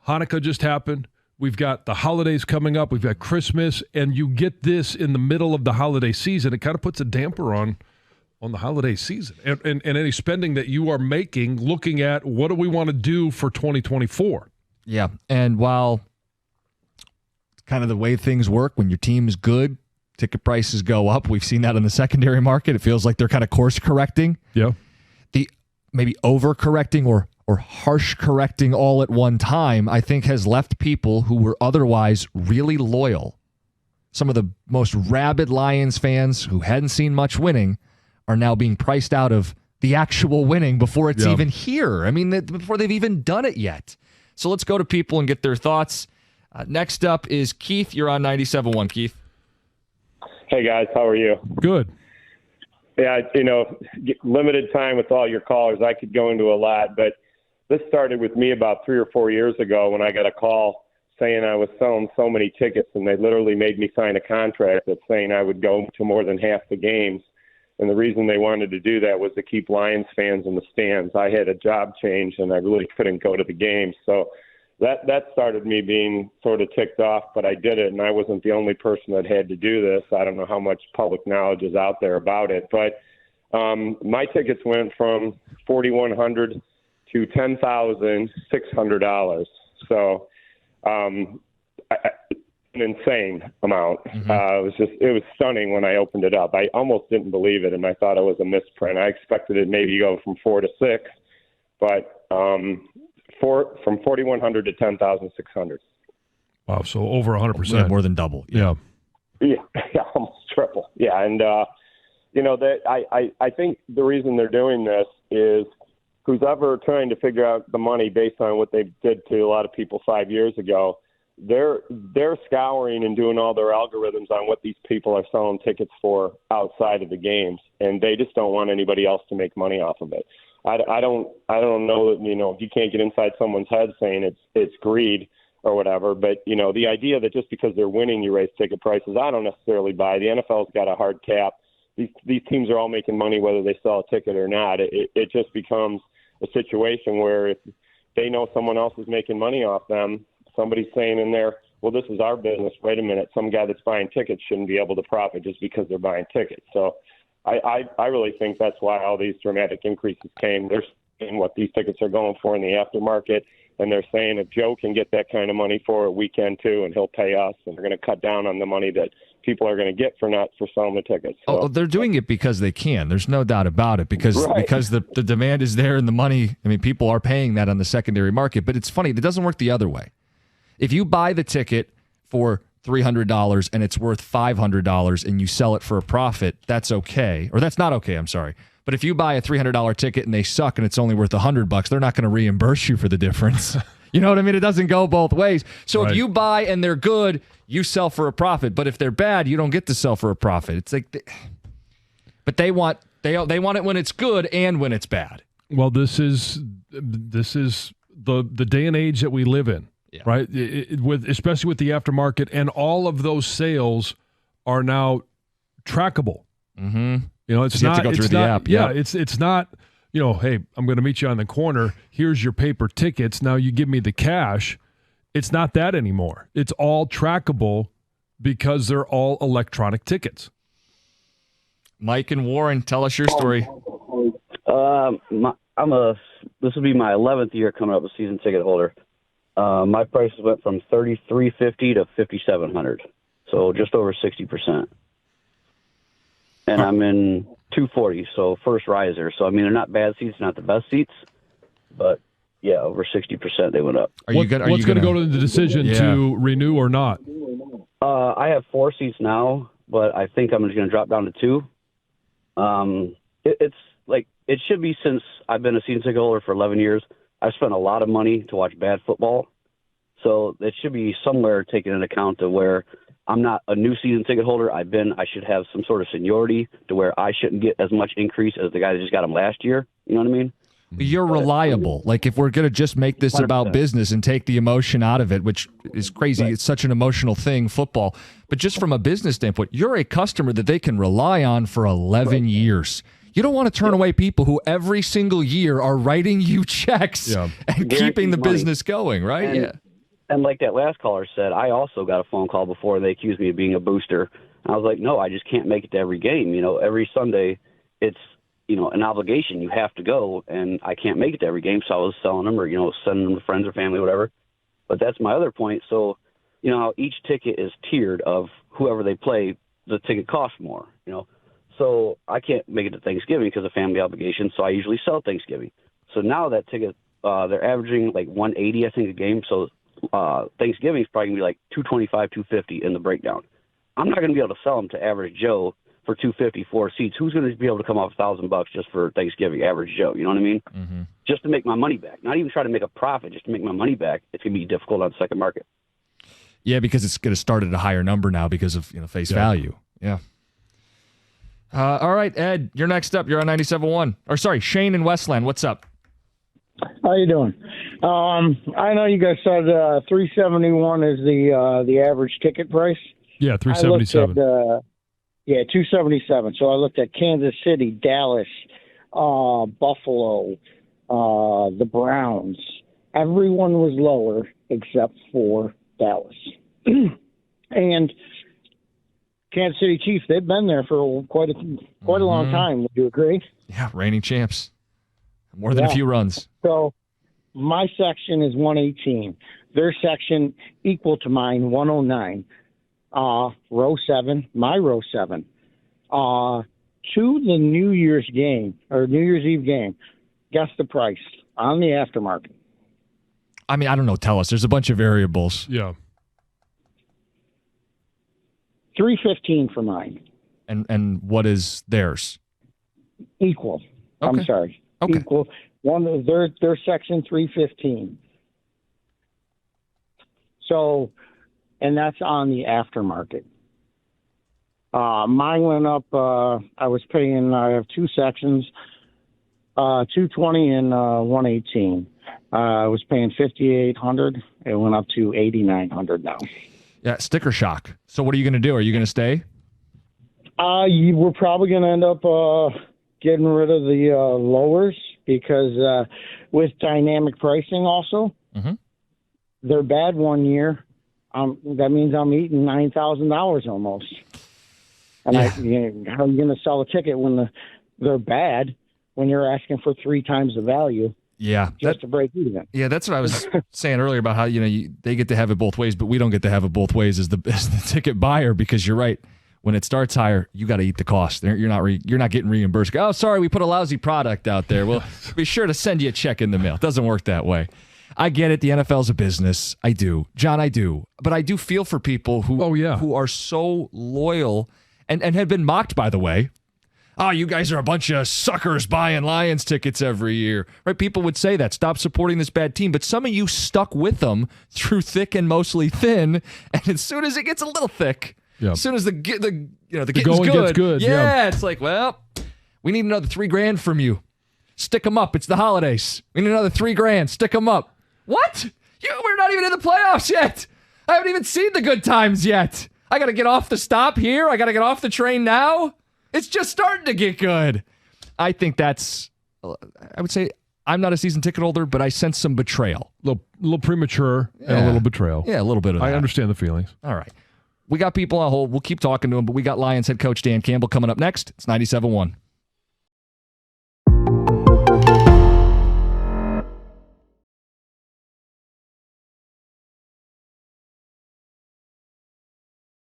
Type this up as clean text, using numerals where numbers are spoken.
Hanukkah just happened. We've got the holidays coming up. We've got Christmas, and you get this in the middle of the holiday season. It kind of puts a damper on the holiday season and any spending that you are making, looking at what do we want to do for 2024. Yeah, and while it's kind of the way things work, when your team is good, ticket prices go up. We've seen that in the secondary market. It feels like they're kind of course correcting. Yeah. The maybe overcorrecting or harsh correcting all at one time, I think has left people who were otherwise really loyal. Some of the most rabid Lions fans who hadn't seen much winning are now being priced out of the actual winning before it's even here. I mean, before they've even done it yet. So let's go to people and get their thoughts. Next up is Keith. You're on 97.1, Keith. Hey, guys. How are you? Good. Yeah, limited time with all your callers. I could go into a lot, but this started with me about 3 or 4 years ago when I got a call saying I was selling so many tickets, and they literally made me sign a contract that's saying I would go to more than half the games. And the reason they wanted to do that was to keep Lions fans in the stands. I had a job change, and I really couldn't go to the games. So that started me being sort of ticked off, but I did it, and I wasn't the only person that had to do this. I don't know how much public knowledge is out there about it. But my tickets went from $4,100 to $10,600. So an insane amount. Mm-hmm. It was stunning when I opened it up. I almost didn't believe it, and I thought it was a misprint. I expected it maybe go from 4 to 6, but from 4,100 to 10,600. Wow, so over 100%. More than double. Yeah. Yeah, almost triple. Yeah, and I think the reason they're doing this is who's ever trying to figure out the money based on what they did to a lot of people 5 years ago. They're scouring and doing all their algorithms on what these people are selling tickets for outside of the games, and they just don't want anybody else to make money off of it. I don't know that, if you can't get inside someone's head saying it's greed or whatever, but the idea that just because they're winning you raise ticket prices, I don't necessarily buy. The NFL's got a hard cap. These teams are all making money whether they sell a ticket or not. It just becomes a situation where if they know someone else is making money off them, somebody's saying in there, well, this is our business. Wait a minute. Some guy that's buying tickets shouldn't be able to profit just because they're buying tickets. So I really think that's why all these dramatic increases came. They're saying what these tickets are going for in the aftermarket, and they're saying if Joe can get that kind of money for it, we can too, and he'll pay us, and they're going to cut down on the money that people are going to get for selling the tickets. So, they're doing it because they can. There's no doubt about it because the demand is there and the money. I mean, people are paying that on the secondary market, but it's funny. It doesn't work the other way. If you buy the ticket for $300 and it's worth $500 and you sell it for a profit, that's okay. Or that's not okay, I'm sorry. But if you buy a $300 ticket and they suck and it's only worth $100, they're not going to reimburse you for the difference. You know what I mean? It doesn't go both ways. So if you buy and they're good, you sell for a profit. But if they're bad, you don't get to sell for a profit. It's like, but they want it when it's good and when it's bad. Well, this is the day and age that we live in. Yeah. Right, especially with the aftermarket, and all of those sales are now trackable. Mm-hmm. It's you not have to go through the app. Yeah, it's not. Hey, I'm going to meet you on the corner. Here's your paper tickets. Now you give me the cash. It's not that anymore. It's all trackable because they're all electronic tickets. Mike and Warren, tell us your story. This will be my 11th year coming up a season ticket holder. My prices went from $3,350 to $5,700, so just over 60%. And I'm in 240, so first riser. So I mean, they're not bad seats, not the best seats, but yeah, over 60% they went up. What's going to go to the decision to renew or not? I have 4 seats now, but I think I'm just going to drop down to 2. It's like it should be since I've been a season ticket holder for 11 years. I've spent a lot of money to watch bad football, so it should be somewhere taken into account to where I'm not a new season ticket holder. I should have some sort of seniority to where I shouldn't get as much increase as the guy that just got them last year. You know what I mean? You're reliable. Like if we're going to just make this 100%. About business and take the emotion out of it, which is crazy. Right. It's such an emotional thing, football. But just from a business standpoint, you're a customer that they can rely on for 11 years. You don't want to turn away people who every single year are writing you checks and keeping the business going, right? And like that last caller said, I also got a phone call before they accused me of being a booster. And I was like, no, I just can't make it to every game. Every Sunday it's, an obligation. You have to go, and I can't make it to every game, so I was selling them or, sending them to friends or family, whatever. But that's my other point. So, how each ticket is tiered of whoever they play, the ticket costs more, So I can't make it to Thanksgiving because of family obligations, so I usually sell Thanksgiving. So now that ticket, they're averaging like 180, I think, a game. So Thanksgiving is probably going to be like 225, 250 in the breakdown. I'm not going to be able to sell them to average Joe for 250 4 seats. Who's going to be able to come off $1,000 just for Thanksgiving, average Joe? You know what I mean? Mm-hmm. Just to make my money back. Not even try to make a profit, just to make my money back. It's going to be difficult on the second market. Yeah, because it's going to start at a higher number now because of face value. Yeah. All right, Ed, you're next up. You're on 97.1. Or sorry, Shane in Westland. What's up? How you doing? I know you guys said $371 is the average ticket price. Yeah, $377. Yeah, $277. So I looked at Kansas City, Dallas, Buffalo, the Browns. Everyone was lower except for Dallas. And Kansas City Chiefs, they've been there for quite a long time. Would you agree? Yeah, reigning champs. More than a few runs. So my section is 118. Their section equal to mine, 109. Row 7, my row 7. To the New Year's game, or New Year's Eve game, guess the price on the aftermarket. I mean, I don't know. Tell us. There's a bunch of variables. Yeah. $315 for mine. And what is theirs? Equal. Okay. I'm sorry. Okay. Equal. Their section $315. So, and that's on the aftermarket. Mine went up. I was paying. I have two sections, 220 and 118. I was paying $5,800. It went up to $8,900 now. Yeah, sticker shock. So what are you going to do? Are you going to stay? We're probably going to end up getting rid of the lowers because with dynamic pricing also, they're bad one year. That means I'm eating $9,000 almost. And how are you going to sell a ticket when they're bad when you're asking for 3 times the value? Yeah, just to break even. Yeah, that's what I was saying earlier about how they get to have it both ways, but we don't get to have it both ways as the ticket buyer because you're right. When it starts higher, you got to eat the cost. You're not getting reimbursed. Oh, sorry, we put a lousy product out there. Well, be sure to send you a check in the mail. It doesn't work that way. I get it. The NFL's a business. I do, John. I do, but I do feel for people who are so loyal and have been mocked. By the way. Oh, you guys are a bunch of suckers buying Lions tickets every year. Right? People would say that. Stop supporting this bad team. But some of you stuck with them through thick and mostly thin. And as soon as it gets a little thick, as soon as the getting's gets good. Yeah, it's like, well, we need another $3,000 from you. Stick them up. It's the holidays. We need another $3,000. Stick them up. What? We're not even in the playoffs yet. I haven't even seen the good times yet. I got to get off the stop here. I got to get off the train now. It's just starting to get good. I think I would say I'm not a season ticket holder, but I sense some betrayal. A little premature and a little betrayal. Yeah, a little bit of that. I understand the feelings. All right. We got people on hold. We'll keep talking to them, but we got Lions head coach Dan Campbell coming up next. It's 97.1.